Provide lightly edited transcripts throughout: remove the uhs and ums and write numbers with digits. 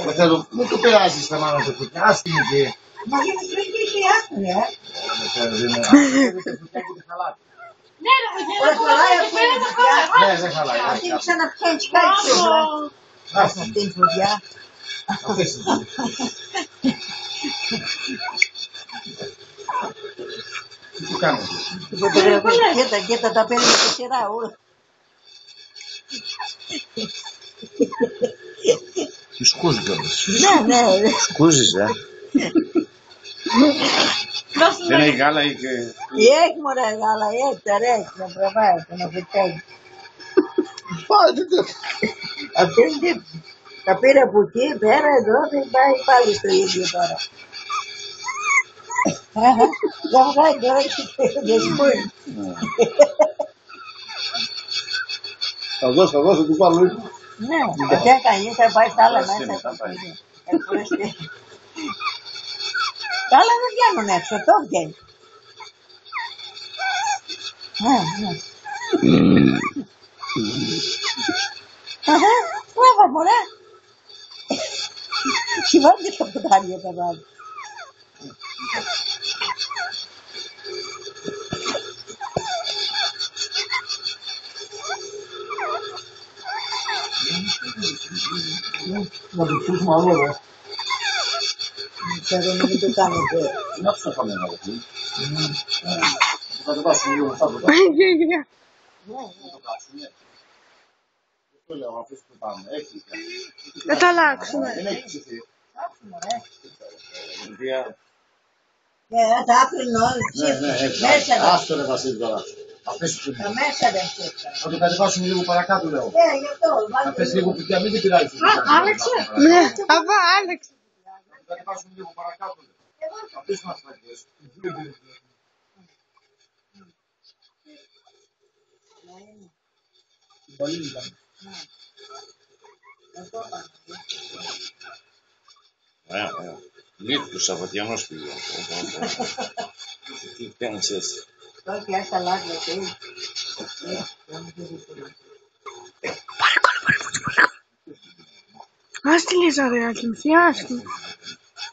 Δεν θέλω, μην το περάσεις τα μάνα του κουτιά, άστιμη και... Μα είναι τριγύση άκουνε, Ναι, δεν χαλάει. αυτή είναι ξαναπιάνεις κάτι σίγουρα. Αυτή είναι φωτιά. Τι κάνεις? Κοίτα, τα παίρνει στη σειρά όλα. Τι σκούζει κιόλας. Ναι. Σκούζεις, Δεν έχει γάλα ή και... Έχει μωρέ γάλα, έχει τα ρέχει, να προβάει, να φυτάει. Αυτή είναι τα πήρε από εκεί, πέρα εδώ, δεν πάει πάλι στο ίδιο τώρα. Δεν βγάζει τώρα και σπούει. Θα δώσω του βάλω. Ναι, δεν έκανε, θα πάει τα άλλα μέσα. Τα άλλα δεν βγαίνουν έξω, το βγαίνει. Μπράβο μωρέ. Κοιμάται τα ποτάρια τα βάζει. Να το πούσουμε άλλο, ρε. Ξέρω να μην το κάνετε. Να τους αφάμε να δεχτεί. Θα το κάσουμε λίγο μετά το κάσουμε. Το κάτσουμε. Το λέω, αφού το πάμε. Έχει. Θα τα αλλάξουμε. Δεν έχει ψηθεί. Τα άπλυνε όλοι. Ναι, έτσι. Άστο ρε Βασίλη τώρα. Τα μέσα δεν ψήφισαν. Θα το κατεβάσουμε λίγο παρακάτω, λέω. Γι' αυτό. Να πέσει λίγο κουτιά, μην την πειράζει. Άλλαξε. Ναι, αβά, άλλαξε. Θα το κατεβάσουμε λίγο παρακάτω. Θα πέσουμε ασφαλίες. Ωραία. Λίθους Σαββατιανός πήγε. Τι κάνεις έτσι. Τώρα και άστα λάδια και Πάρε κόλλο. Ας τη Λίζα ρε άκυμφη, άστη.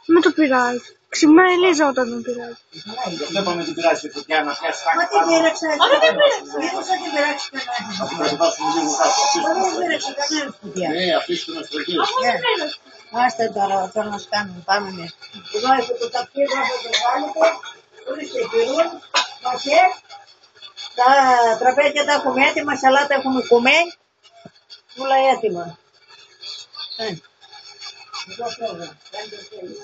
Με το πειράζει. Ξημάει η Λίζα όταν με πειράζει. Δεν πάμε την πειράζει η φωτιά να πιάσει Μα τι πήραξε, δεν την πειράξει κανένας. Θα το κατεβάσουμε λίγο κάτω. Δεν πήραξε κανένας φωτιά. Ναι, αφήστε με στρογγύλες. Άστε τώρα, τώρα να σκάνουμε, πάμε μέσα. Εδώ έχω το ταπί, εδώ θα το βάλετε, ορίστε πυρούν, μαχέ, τα τραπέζια τα έχουμε έτοιμα, σαλάτα έχουμε κομμένη, όλα έτοιμα. Εδώ θέλω, κάντε θέλει.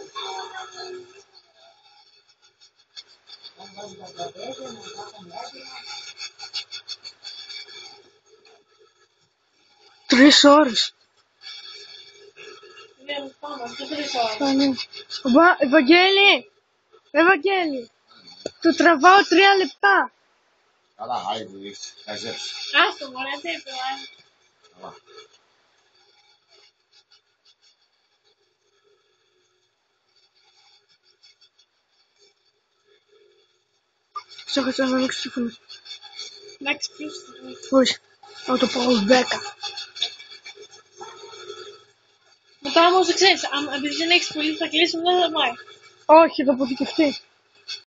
Θα βάλουμε τα τραπέζια, να τα έχουμε έτοιμα. 3 ώρες. Ευαγγέλη, το τραβάω 3 λεπτά. Καλά, άιδε, έχεις καζέψει. Άστο μωρέ, τι είπα. Καλά. Σε έχω να ανοίξω το φωνή. Εντάξει, ποιος όχι, θα το πάω 10. Μετά όμως ξέρεις, επειδή δεν έχεις πολύ θα κλείσουμε, δεν θα πάει. Όχι, θα αποθηκευτεί.